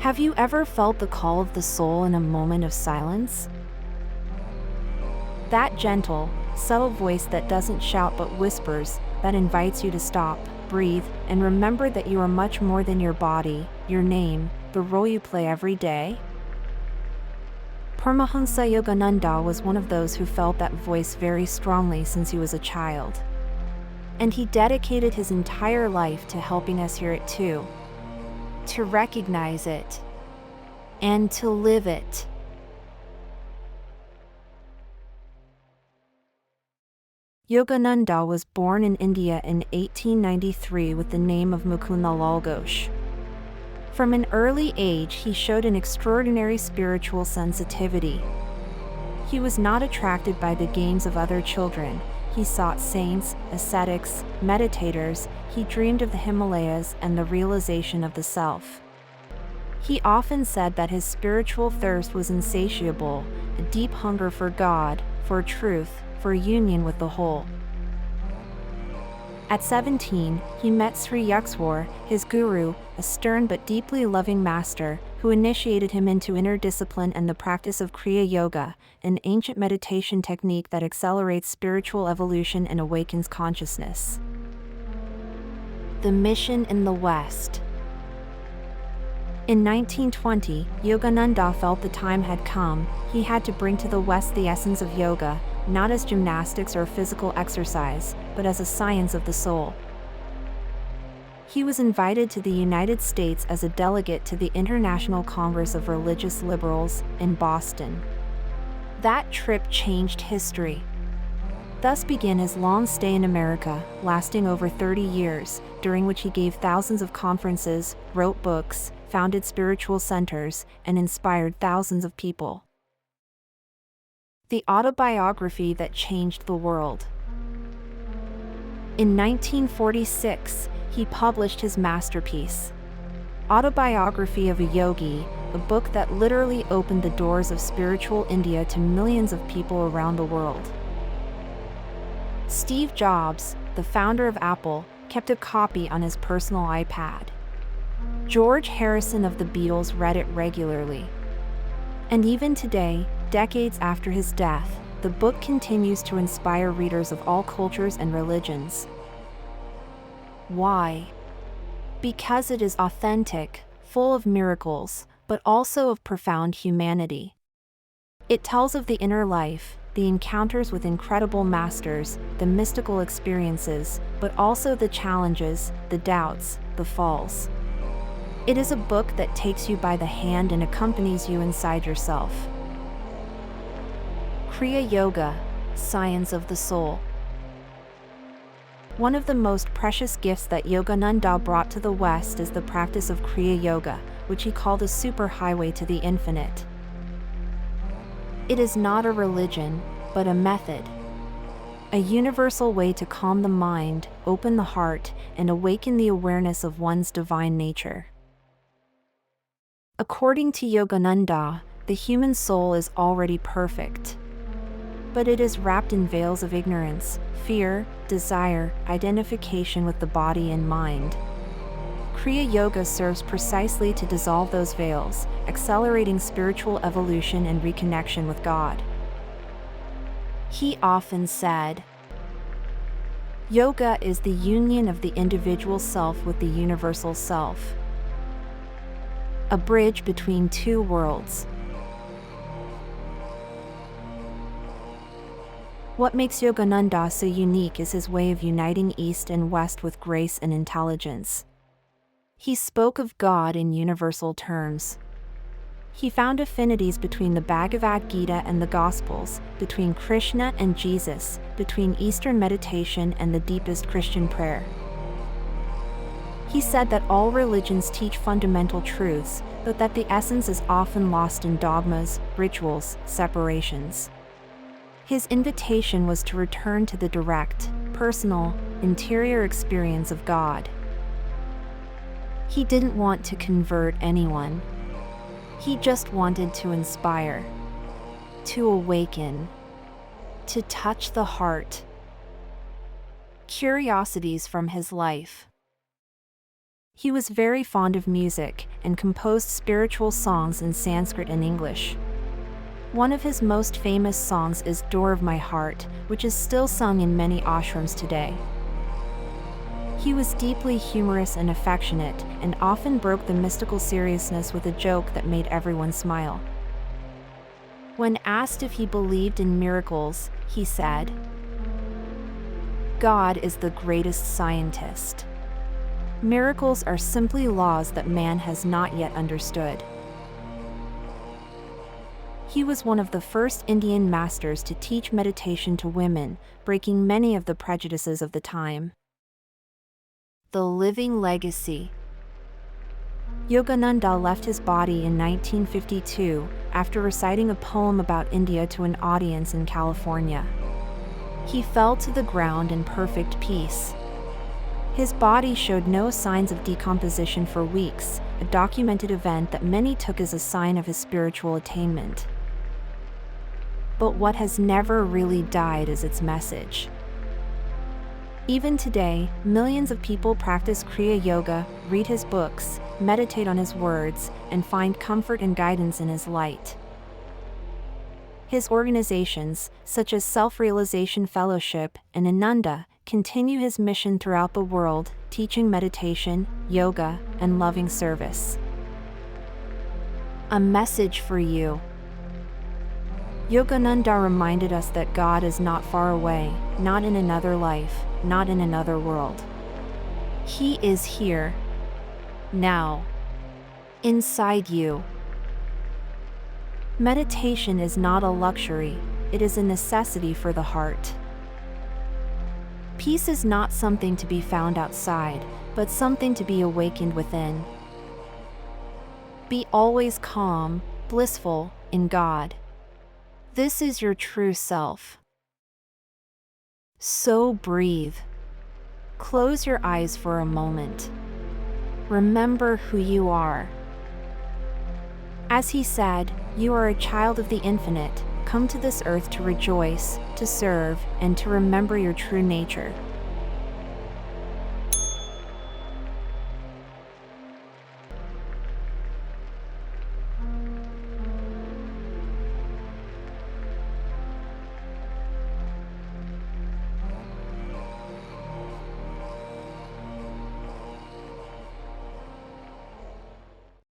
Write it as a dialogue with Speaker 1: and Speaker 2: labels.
Speaker 1: Have you ever felt the call of the soul in a moment of silence? That gentle, subtle voice that doesn't shout but whispers, that invites you to stop, breathe, and remember that you are much more than your body, your name, the role you play every day? Paramhansa Yogananda was one of those who felt that voice very strongly since he was a child. And he dedicated his entire life to helping us hear it too, to recognize it, and to live it. Yogananda was born in India in 1893 with the name of Mukundalal Ghosh. From an early age, he showed an extraordinary spiritual sensitivity. He was not attracted by the games of other children. He sought saints, ascetics, meditators. He dreamed of the Himalayas and the realization of the self. He often said that his spiritual thirst was insatiable, a deep hunger for God, for truth, for union with the whole. At 17, he met Sri Yukteswar, his guru, a stern but deeply loving master, who initiated him into inner discipline and the practice of Kriya Yoga, an ancient meditation technique that accelerates spiritual evolution and awakens consciousness. The mission in the West. In 1920, Yogananda felt the time had come. He had to bring to the West the essence of yoga, not as gymnastics or physical exercise, but as a science of the soul. He was invited to the United States as a delegate to the International Congress of Religious Liberals in Boston. That trip changed history. Thus began his long stay in America, lasting over 30 years, during which he gave thousands of conferences, wrote books, founded spiritual centers, and inspired thousands of people. The autobiography that changed the world. In 1946, he published his masterpiece, Autobiography of a Yogi, a book that literally opened the doors of spiritual India to millions of people around the world. Steve Jobs, the founder of Apple, kept a copy on his personal iPad. George Harrison of the Beatles read it regularly. And even today, decades after his death, the book continues to inspire readers of all cultures and religions. Why? Because it is authentic, full of miracles, but also of profound humanity. It tells of the inner life, the encounters with incredible masters, the mystical experiences, but also the challenges, the doubts, the falls. It is a book that takes you by the hand and accompanies you inside yourself. Kriya Yoga, Science of the Soul. One of the most precious gifts that Yogananda brought to the West is the practice of Kriya Yoga, which he called a superhighway to the infinite. It is not a religion, but a method. A universal way to calm the mind, open the heart, and awaken the awareness of one's divine nature. According to Yogananda, the human soul is already perfect. But it is wrapped in veils of ignorance, fear, desire, identification with the body and mind. Kriya Yoga serves precisely to dissolve those veils, accelerating spiritual evolution and reconnection with God. He often said, "Yoga is the union of the individual self with the universal self. A bridge between two worlds." What makes Yogananda so unique is his way of uniting East and West with grace and intelligence. He spoke of God in universal terms. He found affinities between the Bhagavad Gita and the Gospels, between Krishna and Jesus, between Eastern meditation and the deepest Christian prayer. He said that all religions teach fundamental truths, but that the essence is often lost in dogmas, rituals, separations. His invitation was to return to the direct, personal, interior experience of God. He didn't want to convert anyone. He just wanted to inspire, to awaken, to touch the heart. Curiosities from his life. He was very fond of music and composed spiritual songs in Sanskrit and English. One of his most famous songs is Door of My Heart, which is still sung in many ashrams today. He was deeply humorous and affectionate, and often broke the mystical seriousness with a joke that made everyone smile. When asked if he believed in miracles, he said, "God is the greatest scientist. Miracles are simply laws that man has not yet understood." He was one of the first Indian masters to teach meditation to women, breaking many of the prejudices of the time. The living legacy. Yogananda left his body in 1952 after reciting a poem about India to an audience in California. He fell to the ground in perfect peace. His body showed no signs of decomposition for weeks, a documented event that many took as a sign of his spiritual attainment. But what has never really died is its message. Even today, millions of people practice Kriya Yoga, read his books, meditate on his words, and find comfort and guidance in his light. His organizations, such as Self-Realization Fellowship and Ananda, continue his mission throughout the world, teaching meditation, yoga, and loving service. A message for you. Yogananda reminded us that God is not far away, not in another life, not in another world. He is here, now, inside you. Meditation is not a luxury, it is a necessity for the heart. Peace is not something to be found outside, but something to be awakened within. Be always calm, blissful, in God. This is your true self. So breathe. Close your eyes for a moment. Remember who you are. As he said, you are a child of the infinite, come to this earth to rejoice, to serve, and to remember your true nature.